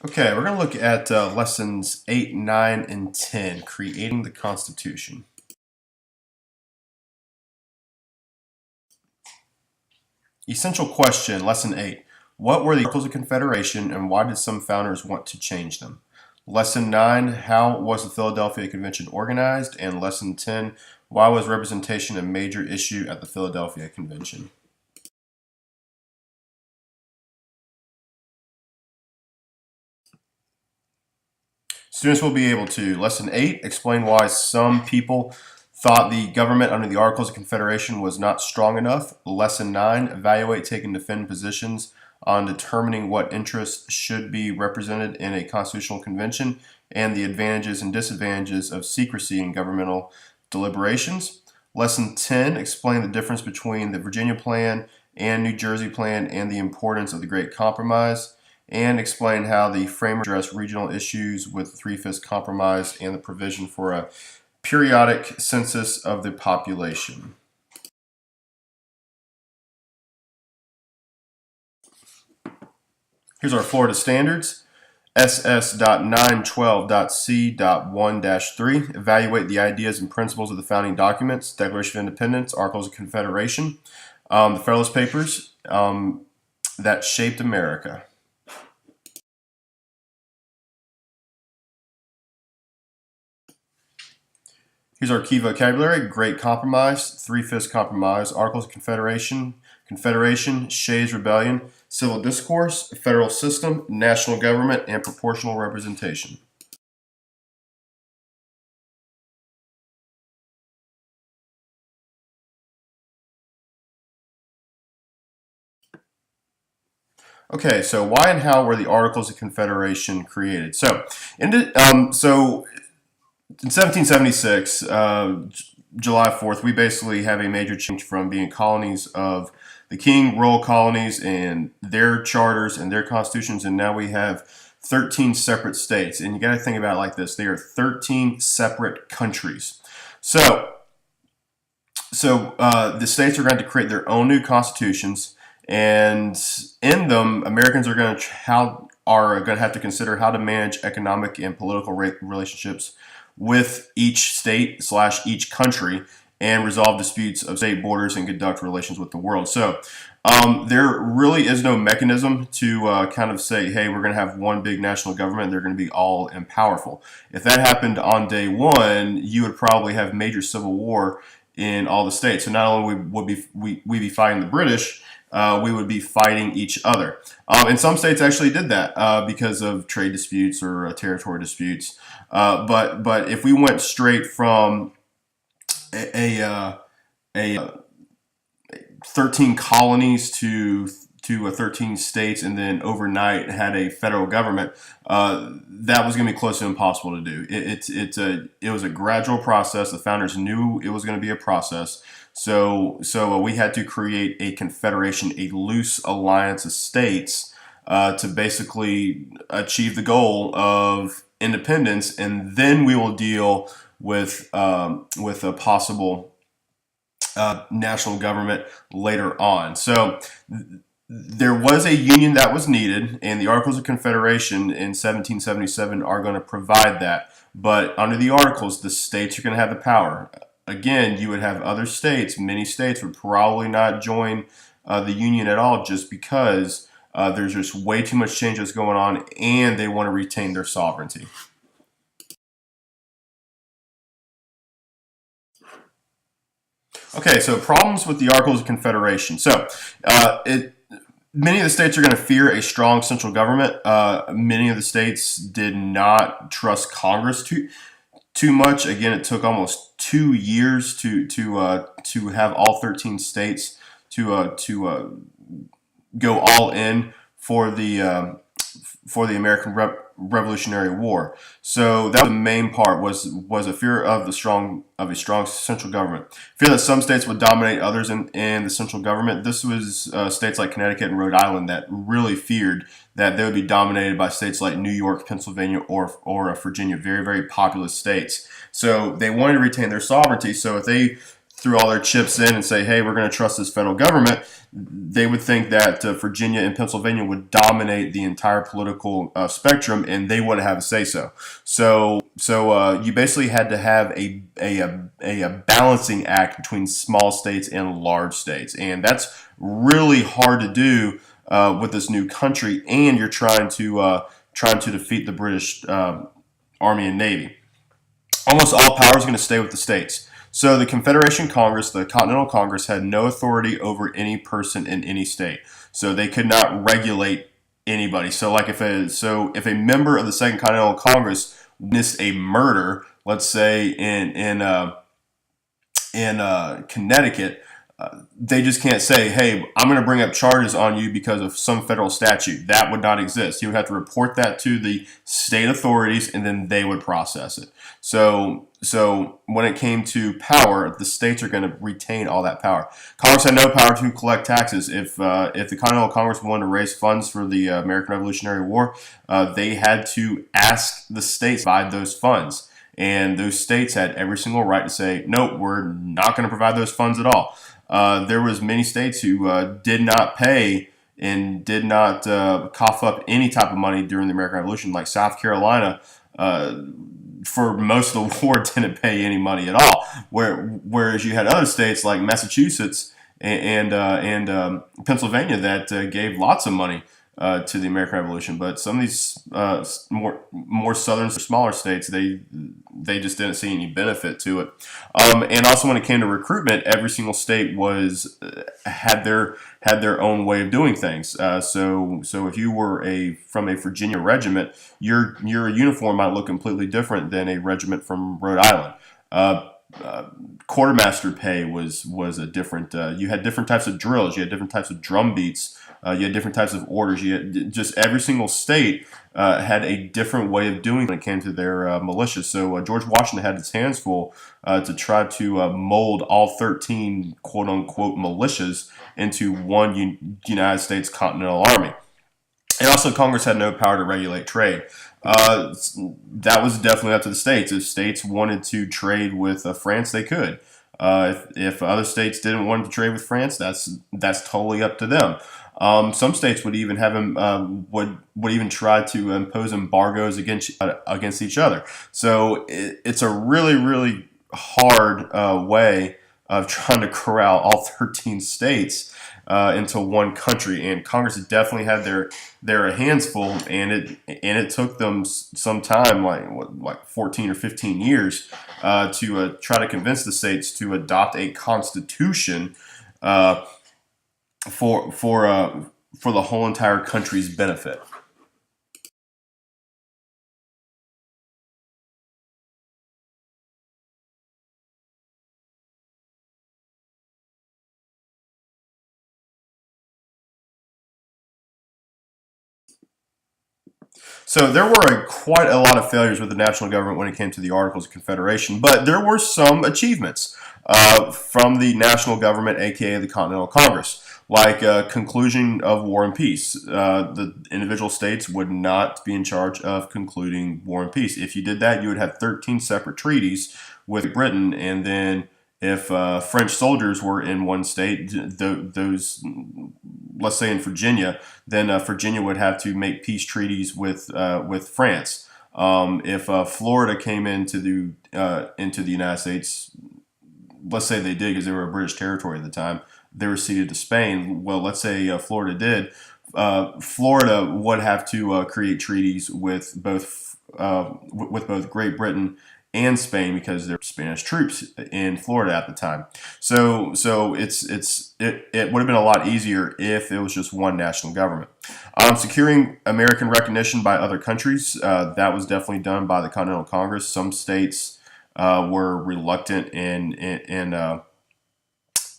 Okay, we're going to look at lessons 8, 9, and 10, creating the Constitution. Essential question, lesson 8. What were the Articles of Confederation and why did some founders want to change them? Lesson 9, how was the Philadelphia Convention organized? And lesson 10, why was representation a major issue at the Philadelphia Convention? Students will be able to, lesson 8, explain why some people thought the government under the Articles of Confederation was not strong enough. Lesson 9, evaluate, take, and defend positions on determining what interests should be represented in a constitutional convention and the advantages and disadvantages of secrecy in governmental deliberations. Lesson 10, explain the difference between the Virginia Plan and New Jersey Plan and the importance of the Great Compromise, and explain how the framers addressed regional issues with the Three-Fifths Compromise and the provision for a periodic census of the population. Here's our Florida standards. SS.912.C.1-3, evaluate the ideas and principles of the founding documents, Declaration of Independence, Articles of Confederation, the Federalist Papers that shaped America. Here's our key vocabulary: Great Compromise, Three-Fifths Compromise, Articles of Confederation, Confederation, Shays Rebellion, Civil Discourse, Federal System, National Government, and Proportional Representation. Okay, so why and how were the Articles of Confederation created? So, in 1776, July 4th, we basically have a major change from being colonies of the king, royal colonies, and their charters and their constitutions, and now we have 13 separate states. And you got to think about it like this: they are 13 separate countries. So the states are going to create their own new constitutions, and in them, Americans are going to have to consider how to manage economic and political relationships with each state / each country, and resolve disputes of state borders and conduct relations with the world. So there really is no mechanism to kind of say, hey, we're going to have one big national government. They're going to be all and powerful. If that happened on day one, you would probably have major civil war in all the states. So not only would we be fighting the British, we would be fighting each other. And some states actually did that because of trade disputes or territory disputes. But if we went straight from a 13 colonies to 13 states, and then overnight had a federal government, that was going to be close to impossible to do. It was a gradual process. The founders knew it was going to be a process. So we had to create a confederation, a loose alliance of states, to basically achieve the goal of independence, and then we will deal with a possible national government later on. So there was a union that was needed, and the Articles of Confederation in 1777 are going to provide that. But under the Articles, the states are going to have the power. Again, you would have other states. Many states would probably not join the union at all, just because there's just way too much change that's going on, and they want to retain their sovereignty. Okay, so problems with the Articles of Confederation. So many of the states are going to fear a strong central government. Many of the states did not trust Congress too much. Again, it took almost 2 years to have all 13 states to go all in for the American Revolutionary War. So that was the main part, was a fear of a strong central government. Fear that some states would dominate others in the central government. This was states like Connecticut and Rhode Island that really feared that they would be dominated by states like New York, Pennsylvania, or Virginia, very, very populous states. So they wanted to retain their sovereignty. So if they threw all their chips in and say, hey, we're going to trust this federal government, they would think that Virginia and Pennsylvania would dominate the entire political spectrum, and they wouldn't have a say so. So you basically had to have a balancing act between small states and large states, and that's really hard to do with this new country. And you're trying to defeat the British Army and Navy. Almost all power is going to stay with the states. So the Confederation Congress, the Continental Congress, had no authority over any person in any state. So they could not regulate anybody. So like if a member of the Second Continental Congress witnessed a murder, let's say in Connecticut, they just can't say, hey, I'm going to bring up charges on you because of some federal statute. That would not exist. You would have to report that to the state authorities, and then they would process it. So when it came to power, the states are going to retain all that power. Congress had no power to collect taxes. If the Continental Congress wanted to raise funds for the American Revolutionary War, they had to ask the states to provide those funds. And those states had every single right to say, nope, we're not going to provide those funds at all. There was many states who did not pay and did not cough up any type of money during the American Revolution, like South Carolina. For most of the war, didn't pay any money at all. Whereas you had other states like Massachusetts and Pennsylvania that gave lots of money to the American Revolution. But some of these more southern, smaller states, they just didn't see any benefit to it. And also, when it came to recruitment, every single state had their own way of doing things. So if you were from a Virginia regiment, your uniform might look completely different than a regiment from Rhode Island. Quartermaster pay was a different. You had different types of drills. You had different types of drum beats. You had different types of orders. You had just every single state had a different way of doing when it came to their militias. So George Washington had his hands full to try to mold all 13 quote-unquote militias into one United States Continental Army. And also, Congress had no power to regulate trade. That was definitely up to the states. If states wanted to trade with France, they could. If other states didn't want to trade with France, that's totally up to them. Some states would even have would even try to impose embargoes against each other. So it's a really, really hard way of trying to corral all 13 states into one country, and Congress definitely had their hands full, and it took them some time, like 14 or 15 years, to try to convince the states to adopt a constitution for the whole entire country's benefit. So there were quite a lot of failures with the national government when it came to the Articles of Confederation, but there were some achievements from the national government, aka the Continental Congress, like conclusion of war and peace. The individual states would not be in charge of concluding war and peace. If you did that, you would have 13 separate treaties with Britain, and then if French soldiers were in one state, those, let's say in Virginia, then Virginia would have to make peace treaties with France. If Florida came into the United States, let's say they did because they were a British territory at the time, they were ceded to Spain. Well, let's say Florida did. Florida would have to create treaties with both Great Britain and Spain because there were Spanish troops in Florida at the time. So it would have been a lot easier if it was just one national government. Securing American recognition by other countries, that was definitely done by the Continental Congress. Some states were reluctant in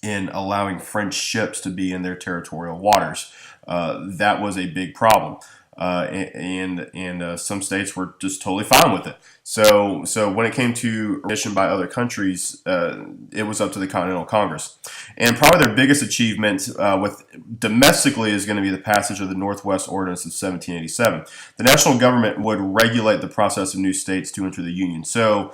allowing French ships to be in their territorial waters. That was a big problem. And some states were just totally fine with it. So when it came to recognition by other countries, it was up to the Continental Congress. And probably their biggest achievement with domestically is going to be the passage of the Northwest Ordinance of 1787. The national government would regulate the process of new states to enter the Union. So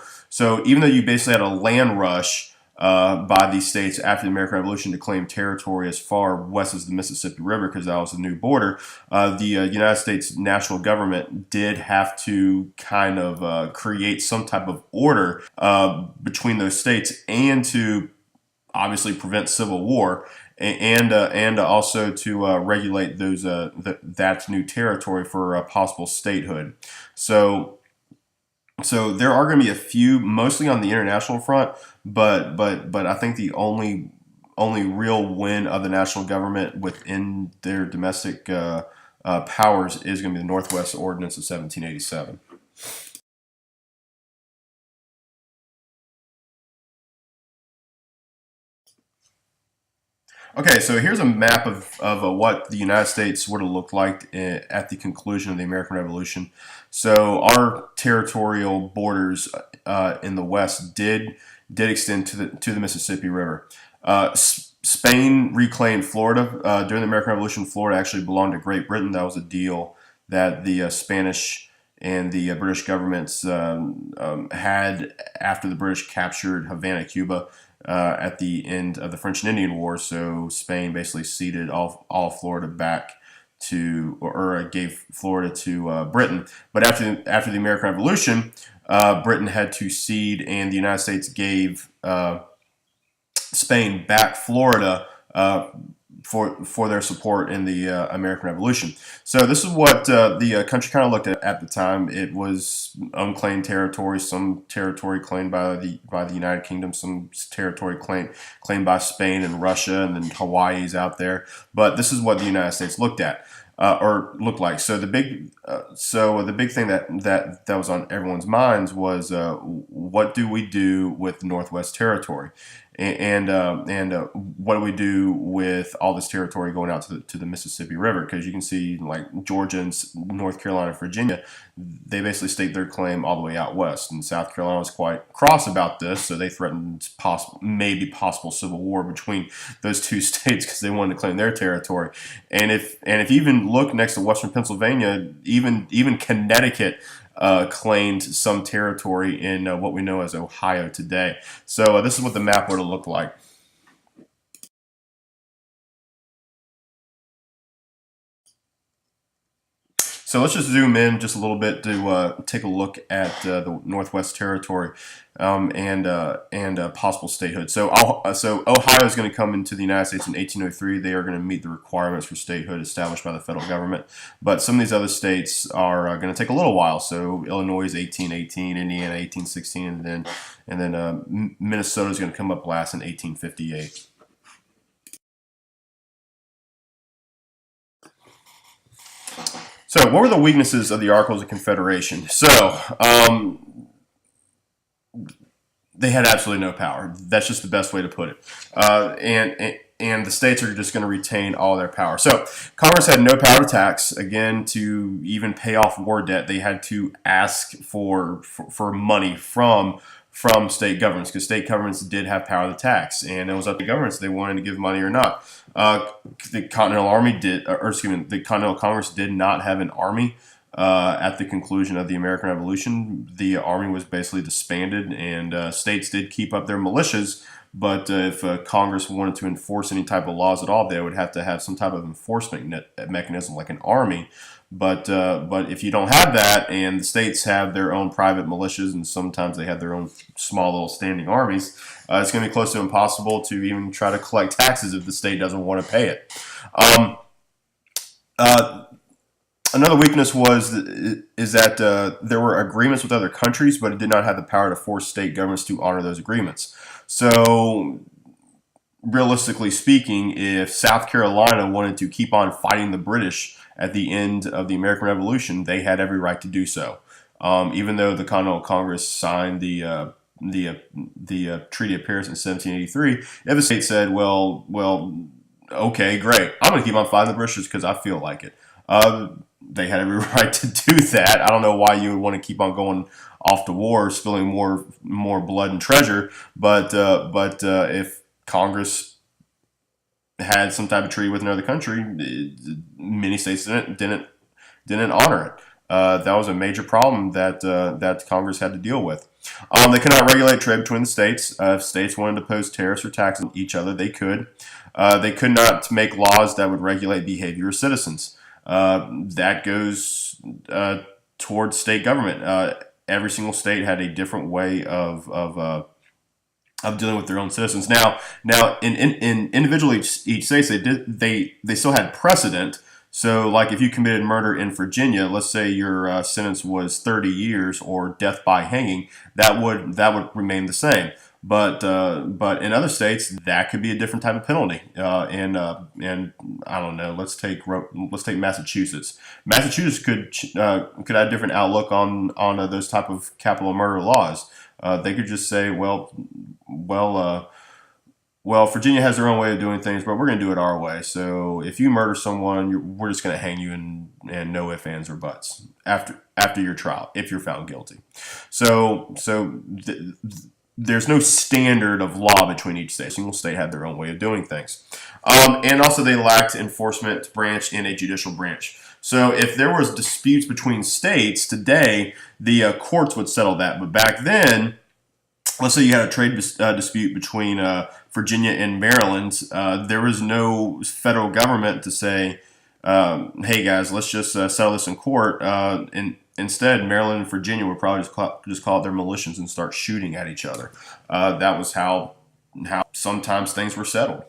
even though you basically had a land rush by these states after the American Revolution to claim territory as far west as the Mississippi River, because that was the new border. The United States national government did have to kind of create some type of order between those states, and to obviously prevent civil war, and also to regulate those that new territory for possible statehood. So so there are going to be a few, mostly on the international front, but I think the only real win of the national government within their domestic powers is going to be the Northwest Ordinance of 1787. Okay, so here's a map of what the United States would have looked like at the conclusion of the American Revolution. So our territorial borders in the West did extend to the Mississippi River. Spain reclaimed Florida during the American Revolution. Florida actually belonged to Great Britain. That was a deal that the Spanish and the British governments had after the British captured Havana, Cuba, at the end of the French and Indian War. So Spain basically ceded all of Florida back to, or gave Florida to Britain. But after the American Revolution, Britain had to cede, and the United States gave Spain back Florida for their support in the American Revolution. So this is what the country kind of looked at the time. It was unclaimed territory, some territory claimed by the United Kingdom, some territory claimed by Spain and Russia, and then Hawaii's out there. But this is what the United States looked at. Or looked like. So the big thing that was on everyone's minds was what do we do with the Northwest Territory, and what do we do with all this territory going out to the Mississippi River? Because you can see, like, Georgia and North Carolina, Virginia, they basically state their claim all the way out west, and South Carolina was quite cross about this, so they threatened possible civil war between those two states because they wanted to claim their territory. And if you even look next to Western Pennsylvania, even Connecticut claimed some territory in what we know as Ohio today. So this is what the map would have looked like. So let's just zoom in just a little bit to take a look at the Northwest Territory and possible statehood. So Ohio is going to come into the United States in 1803. They are going to meet the requirements for statehood established by the federal government. But some of these other states are going to take a little while. So Illinois is 1818, Indiana 1816, and then Minnesota is going to come up last in 1858. So, what were the weaknesses of the Articles of Confederation? So, they had absolutely no power. That's just the best way to put it. And the states are just going to retain all their power. So, Congress had no power to tax. Again, to even pay off war debt, they had to ask for money from state governments, because state governments did have power to tax, and it was up to governments if they wanted to give money or not. The Continental Army did, or excuse me, the Continental Congress did not have an army at the conclusion of the American Revolution. The army was basically disbanded, and states did keep up their militias. But if Congress wanted to enforce any type of laws at all, they would have to have some type of enforcement mechanism, like an army. But if you don't have that, and the states have their own private militias, and sometimes they have their own small little standing armies, it's going to be close to impossible to even try to collect taxes if the state doesn't want to pay it. Another weakness is that there were agreements with other countries, but it did not have the power to force state governments to honor those agreements. So, realistically speaking, if South Carolina wanted to keep on fighting the British at the end of the American Revolution, they had every right to do so. Even though the Continental Congress signed the Treaty of Paris in 1783, if the state said, well, okay, great, I'm going to keep on fighting the British because I feel like it. They had every right to do that. I don't know why you would want to keep on going off to war, spilling more blood and treasure. But if Congress had some type of treaty with another country, many states didn't honor it. That was a major problem that Congress had to deal with. They cannot regulate trade between the states. If states wanted to impose tariffs or taxes on each other, they could. They could not make laws that would regulate behavior of citizens. That goes towards state government. Every single state had a different way of dealing with their own citizens. Now in individually each state, they still had precedent. So, like if you committed murder in Virginia, let's say your sentence was 30 years or death by hanging, that would remain the same. But in other states, that could be a different type of penalty. And I don't know. Let's take Massachusetts. Massachusetts could have a different outlook on those type of capital murder laws. They could just say, well, Virginia has their own way of doing things, but we're going to do it our way. So if you murder someone, we're just going to hang you, and no ifs, ands, or buts after your trial if you're found guilty. There's no standard of law between each state. Single state had their own way of doing things, and also they lacked enforcement branch and a judicial branch. So if there was disputes between states today, the courts would settle that. But back then, let's say you had a trade dispute between Virginia and Maryland, there was no federal government to say, hey guys, let's just settle this in court. And instead, Maryland and Virginia would probably just call it their militias and start shooting at each other. That was how sometimes things were settled.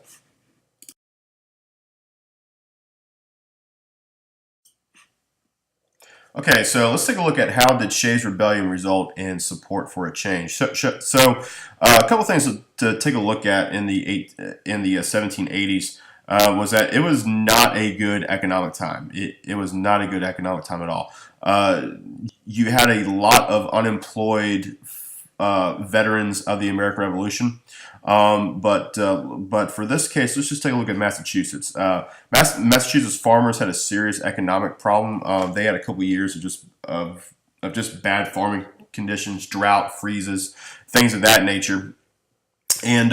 Okay, so let's take a look at how did Shays' Rebellion result in support for a change. A couple things to take a look at in the 1780s was that it was not a good economic time. It was not a good economic time at all. You had a lot of unemployed veterans of the American Revolution. But for this case, let's just take a look at Massachusetts. Massachusetts farmers had a serious economic problem. They had a couple years of just bad farming conditions, drought, freezes, things of that nature, and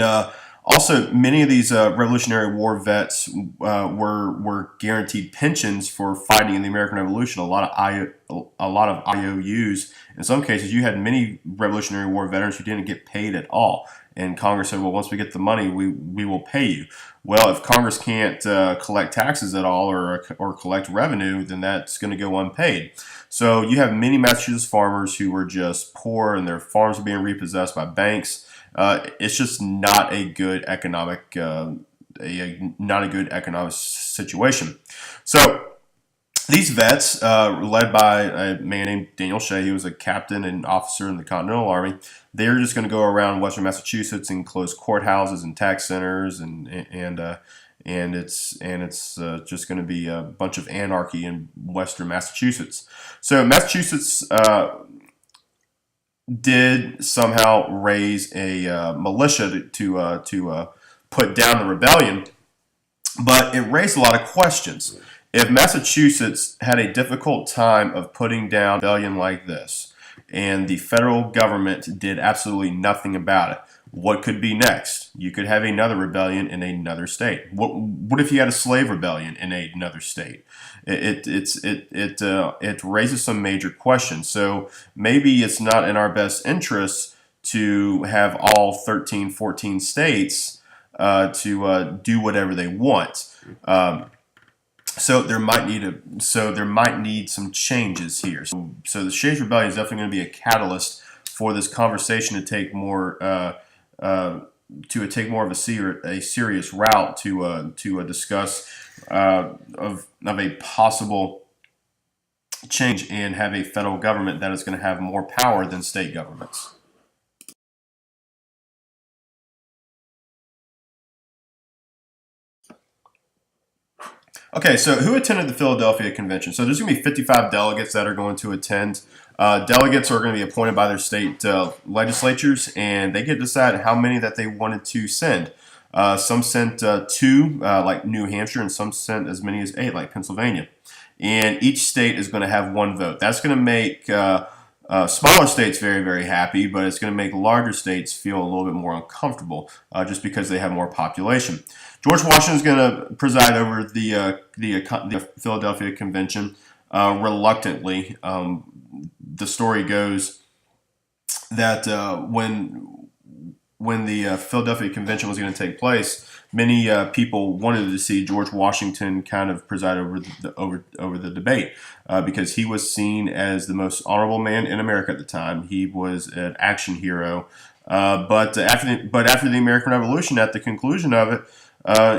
also many of these Revolutionary War vets were guaranteed pensions for fighting in the American Revolution. A lot of IOUs. In some cases, you had many Revolutionary War veterans who didn't get paid at all. And Congress said, well, once we get the money, we will pay you. Well, if Congress can't collect taxes at all or collect revenue, then that's going to go unpaid. So you have many Massachusetts farmers who were just poor and their farms are being repossessed by banks. It's just not a good economic situation. So these vets, led by a man named Daniel Shay, who was a captain and officer in the Continental Army, they're just going to go around Western Massachusetts and close courthouses and tax centers, and it's just going to be a bunch of anarchy in Western Massachusetts. So Massachusetts did somehow raise a militia to put down the rebellion, but it raised a lot of questions. If Massachusetts had a difficult time of putting down a rebellion like this, and the federal government did absolutely nothing about it, what could be next? You could have another rebellion in another state. What if you had a slave rebellion in another state? It raises some major questions. So maybe it's not in our best interest to have all 13, 14 states to do whatever they want. So there might need some changes here. So the Shays' Rebellion is definitely going to be a catalyst for this conversation to take more of a serious route to discuss of a possible change and have a federal government that is going to have more power than state governments. Okay, so who attended the Philadelphia Convention? So there's going to be 55 delegates that are going to attend. Delegates are going to be appointed by their state legislatures, and they get to decide how many that they wanted to send. Some sent 2, like New Hampshire, and some sent as many as 8, like Pennsylvania. And each state is going to have 1 vote. That's going to make smaller states very, very happy, but it's going to make larger states feel a little bit more uncomfortable just because they have more population. George Washington is going to preside over the Philadelphia Convention reluctantly. The story goes that when the Philadelphia Convention was going to take place, many people wanted to see George Washington kind of preside over over the debate because he was seen as the most honorable man in America at the time. He was an action hero, but after the American Revolution, at the conclusion of it,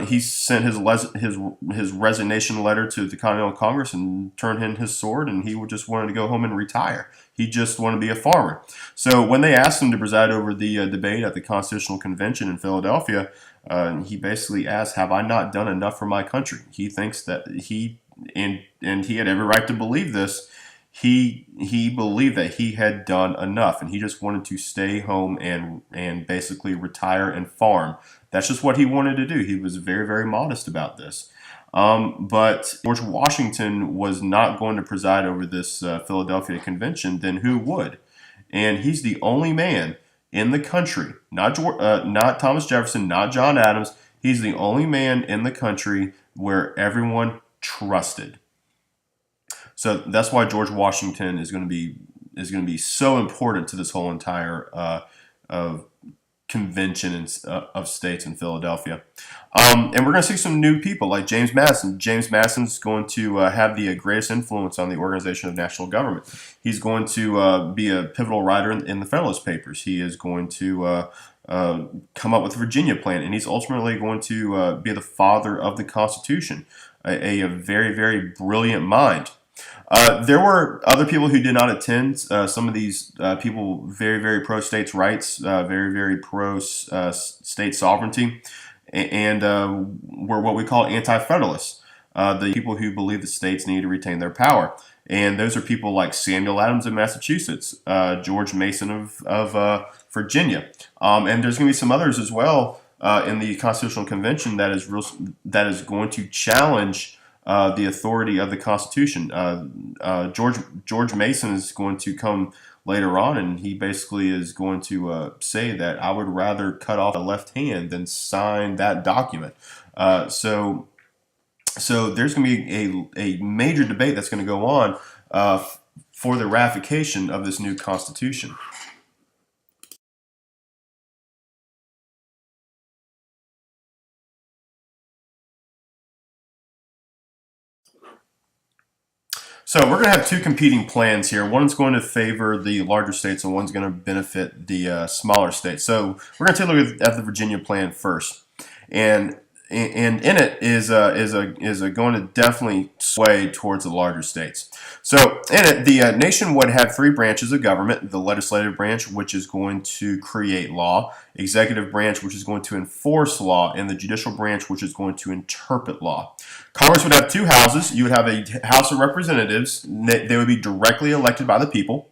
he sent his resignation letter to the Continental Congress and turned in his sword, and he just wanted to go home and retire. He just wanted to be a farmer. So when they asked him to preside over the debate at the Constitutional Convention in Philadelphia, he basically asked, "Have I not done enough for my country?" He thinks that and he had every right to believe this. He believed that he had done enough, and he just wanted to stay home and basically retire and farm. That's just what he wanted to do. He was very, very modest about this. But George Washington was not going to preside over this Philadelphia Convention. Then who would? And he's the only man in the country, not Thomas Jefferson, not John Adams. He's the only man in the country where everyone trusted. So that's why George Washington is going to be so important to this whole entire convention of states in Philadelphia. And we're going to see some new people like James Madison. James Madison's going to have the greatest influence on the organization of national government. He's going to be a pivotal writer in the Federalist Papers. He is going to come up with the Virginia Plan, and he's ultimately going to be the father of the Constitution, a very, very brilliant mind. There were other people who did not attend. Some of these people, very, very pro states' rights, very, very pro state sovereignty, and were what we call anti-federalists, the people who believe the states need to retain their power. And those are people like Samuel Adams of Massachusetts, George Mason of Virginia, and there's going to be some others as well in the Constitutional Convention that is going to challenge the authority of the Constitution. George Mason is going to come later on, and he basically is going to say that I would rather cut off a left hand than sign that document. So there's going to be a major debate that's going to go on for the ratification of this new Constitution. So we're going to have two competing plans here. One's going to favor the larger states, and one's going to benefit the smaller states. So we're going to take a look at the Virginia plan first, and in it is going to definitely sway towards the larger states. So in it, the nation would have three branches of government: the legislative branch, which is going to create law; executive branch, which is going to enforce law; and the judicial branch, which is going to interpret law. Congress would have two houses. You would have a House of Representatives. They would be directly elected by the people.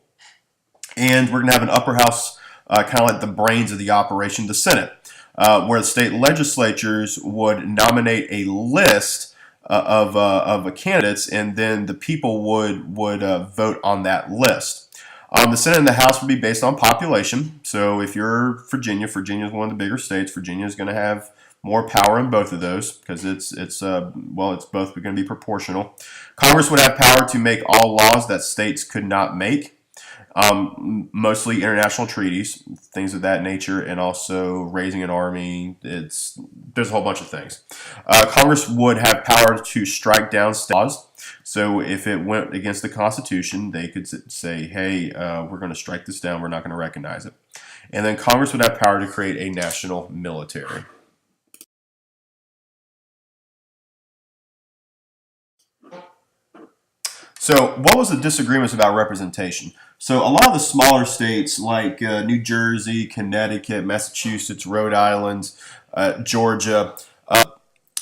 And we're going to have an upper house, kind of like the brains of the operation, the Senate, where the state legislatures would nominate a list of candidates, and then the people would vote on that list. The Senate and the House would be based on population. So if you're Virginia is one of the bigger states. Virginia is going to have more power in both of those because it's both going to be proportional. Congress would have power to make all laws that states could not make, mostly international treaties, things of that nature, and also raising an army. There's a whole bunch of things. Congress would have power to strike down state laws. So if it went against the Constitution, they could say, hey, we're going to strike this down. We're not going to recognize it. And then Congress would have power to create a national military. So what was the disagreements about representation? So a lot of the smaller states like New Jersey, Connecticut, Massachusetts, Rhode Island, Georgia,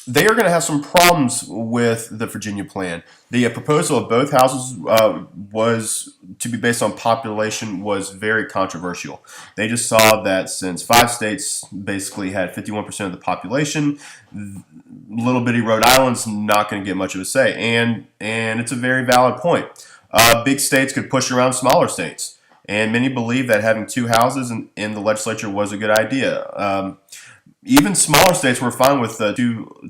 they are going to have some problems with the Virginia plan. The proposal of both houses was to be based on population was very controversial. They just saw that since 5 states basically had 51% of the population, little bitty Rhode Island's not going to get much of a say, and it's a very valid point. Big states could push around smaller states, and many believe that having 2 houses in the legislature was a good idea. Even smaller states were fine with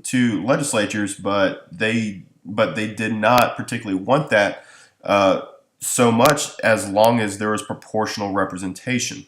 two legislatures, but they did not particularly want that so much as long as there is proportional representation.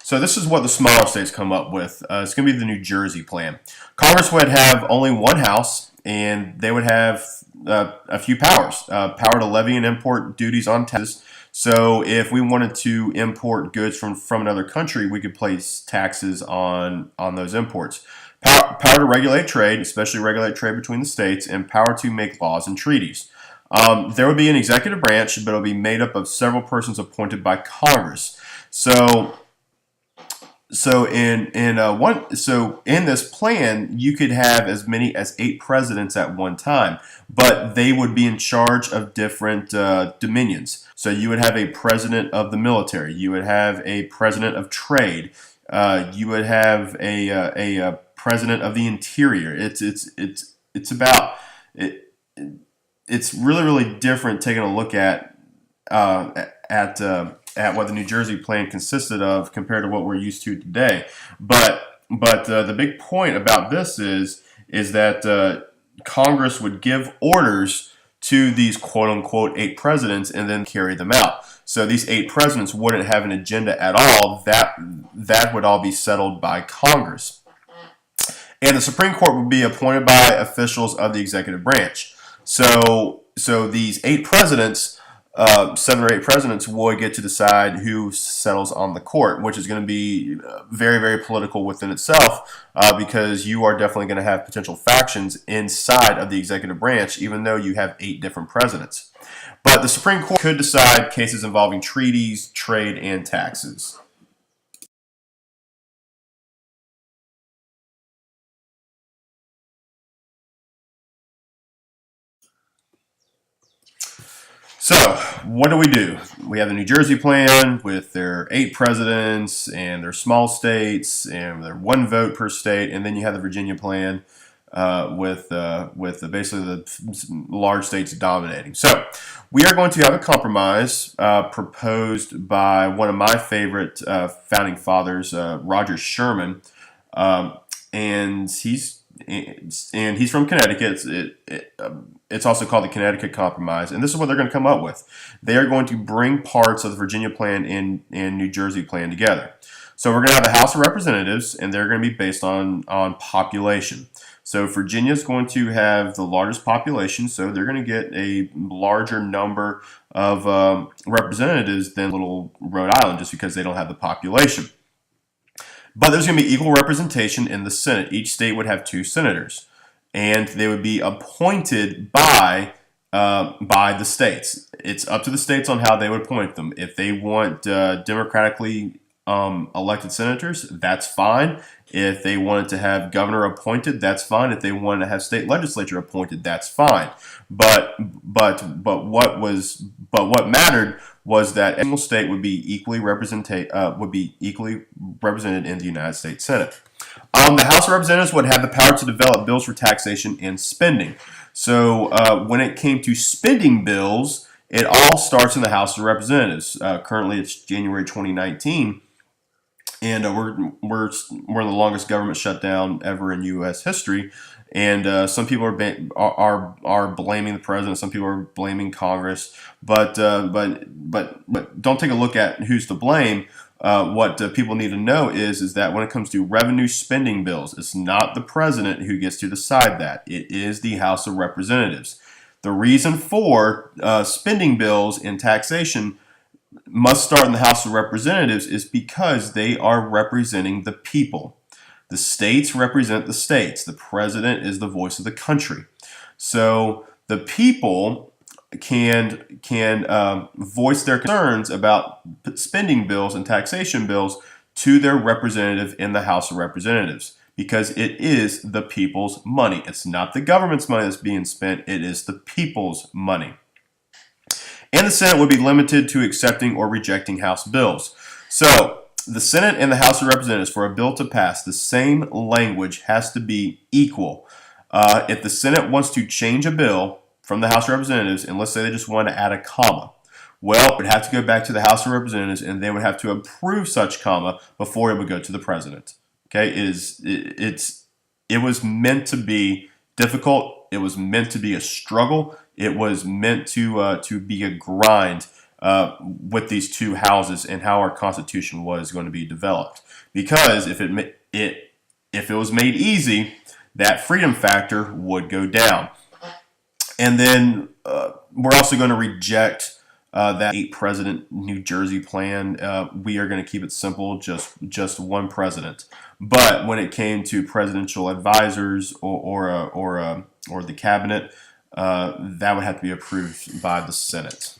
So this is what the smaller states come up with. It's going to be the New Jersey plan. Congress would have only one house, and they would have a few powers. Power to levy and import duties on taxes. So if we wanted to import goods from another country, we could place taxes on those imports. Power to regulate trade, especially regulate trade between the states, and power to make laws and treaties. There would be an executive branch, but it'll be made up of several persons appointed by Congress. So in this plan, you could have as many as 8 presidents at one time, but they would be in charge of different dominions. So you would have a president of the military, you would have a president of trade, you would have a president of the interior. It's about it. It's really different taking a look at what the New Jersey plan consisted of compared to what we're used to today. But the big point about this is that Congress would give orders to these quote unquote 8 presidents and then carry them out. So these 8 presidents wouldn't have an agenda at all. That would all be settled by Congress. And the Supreme Court would be appointed by officials of the executive branch. So these 8 presidents, 7 or 8 presidents, would get to decide who settles on the court, which is going to be very political within itself, because you are definitely going to have potential factions inside of the executive branch, even though you have 8 different presidents. But the Supreme Court could decide cases involving treaties, trade, and taxes. So, what do? We have the New Jersey plan with their 8 presidents and their small states and their 1 vote per state, and then you have the Virginia plan with basically the large states dominating. So, we are going to have a compromise proposed by one of my favorite founding fathers, Roger Sherman, um, and he's from Connecticut. It's also called the Connecticut Compromise, and this is what they're going to come up with. They are going to bring parts of the Virginia plan and New Jersey plan together. So we're going to have a House of Representatives, and they're going to be based on population. So Virginia is going to have the largest population, so they're going to get a larger number of representatives than little Rhode Island, just because they don't have the population. But there's going to be equal representation in the Senate. Each state would have 2 senators, and they would be appointed by the states. It's up to the states on how they would appoint them. If they want democratically elected senators, that's fine. If they wanted to have governor appointed, that's fine. If they wanted to have state legislature appointed, that's fine. But what mattered was that every single state would be equally represented in the United States Senate. The House of Representatives would have the power to develop bills for taxation and spending. So when it came to spending bills, it all starts in the House of Representatives. Currently, it's January 2019. And we're in the longest government shutdown ever in U.S. history, and some people are blaming the president. Some people are blaming Congress, but don't take a look at who's to blame. What people need to know is that when it comes to revenue spending bills, it's not the president who gets to decide that. It is the House of Representatives. The reason for spending bills and taxation must start in the House of Representatives is because they are representing the people. The states represent the states. The president is the voice of the country. So the people can voice their concerns about spending bills and taxation bills to their representative in the House of Representatives, because it is the people's money. It's not the government's money that's being spent. It is the people's money. And the Senate would be limited to accepting or rejecting House bills. So the Senate and the House of Representatives, for a bill to pass, the same language has to be equal. If the Senate wants to change a bill from the House of Representatives, and let's say they just want to add a comma, Well, it would have to go back to the House of Representatives, and they would have to approve such comma before it would go to the president. Okay, it was meant to be difficult. It was meant to be a struggle. It was meant to be a grind with these two houses and how our Constitution was going to be developed. Because if it was made easy, that freedom factor would go down. And then we're also going to reject that 8-president New Jersey plan. We are going to keep it simple, just one president. But when it came to presidential advisors or the cabinet, that would have to be approved by the Senate.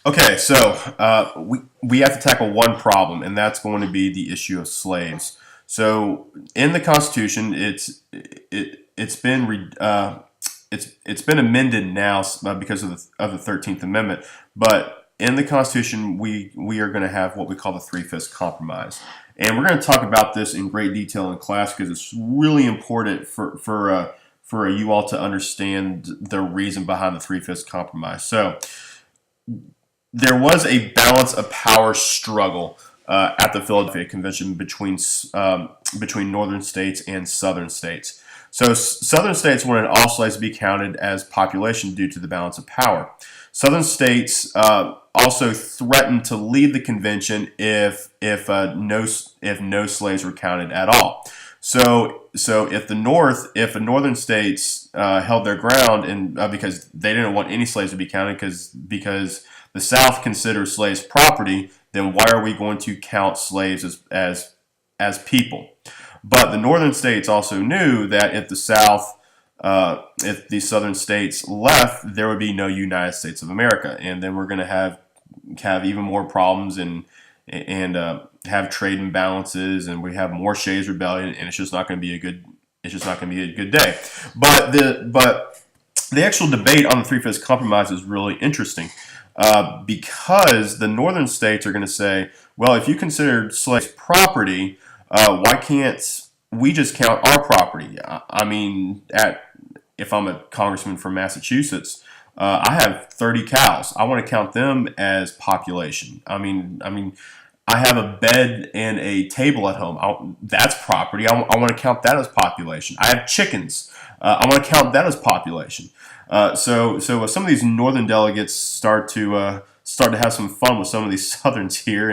Okay, so we have to tackle one problem, and that's going to be the issue of slaves. So in the Constitution, it's been amended now because of the 13th Amendment. But in the Constitution, we are going to have what we call the Three-Fifths Compromise, and we're going to talk about this in great detail in class because it's really important for you all to understand the reason behind the Three-Fifths Compromise. So there was a balance of power struggle at the Philadelphia Convention between northern states and southern states. So southern states wanted all slaves to be counted as population due to the balance of power. Southern states also threatened to leave the convention if no slaves were counted at all. So if the northern states held their ground and because they didn't want any slaves to be counted because the South considers slaves property, then why are we going to count slaves as people? But the northern states also knew that if the southern states left, there would be no United States of America, and then we're going to have even more problems and have trade imbalances, and we have more Shays Rebellion, and it's just not going to be a good day. But the actual debate on the Three-Fifths Compromise is really interesting. Because the northern states are going to say, well, if you consider slaves property, why can't we just count our property? I mean, if I'm a congressman from Massachusetts, I have 30 cows. I want to count them as population. I mean, I have a bed and a table at home. That's property. I want to count that as population. I have chickens. I want to count that as population. So some of these northern delegates start to have some fun with some of these southerns here,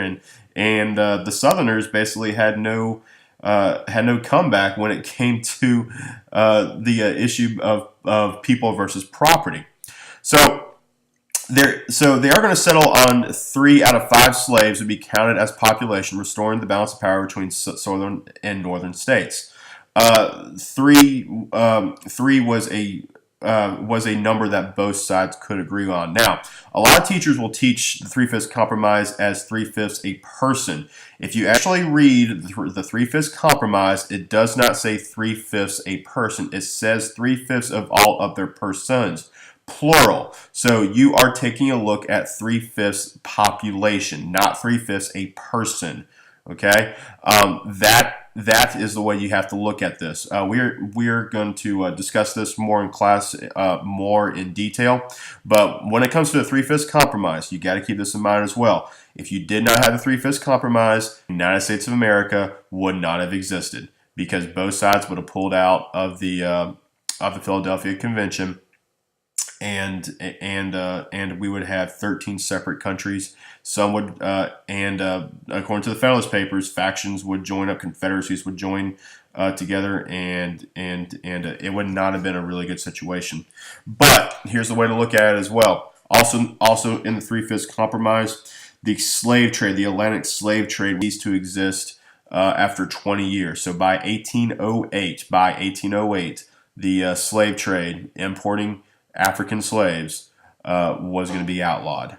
and the southerners basically had no comeback when it came to the issue of people versus property. So they are going to settle on 3 out of 5 slaves would be counted as population, restoring the balance of power between southern and northern states. 3 was a number that both sides could agree on. Now, a lot of teachers will teach the Three-Fifths Compromise as 3/5 a person. If you actually read the Three-Fifths Compromise, it does not say 3/5 a person. It says 3/5 of all of their persons, plural. So you are taking a look at 3/5 population, not 3/5 a person. Okay, that is the way you have to look at this. We're going to discuss this more in class, more in detail. But when it comes to the Three-Fifths Compromise, you got to keep this in mind as well. If you did not have the Three-Fifths Compromise, the United States of America would not have existed because both sides would have pulled out of the Philadelphia Convention. And we would have 13 separate countries. Some would, according to the Federalist Papers, factions would join up, confederacies would join together, and it would not have been a really good situation. But here's the way to look at it as well. Also in the Three-Fifths Compromise, the slave trade, the Atlantic slave trade, ceased to exist after 20 years. So by 1808, the slave trade, importing African slaves, was going to be outlawed.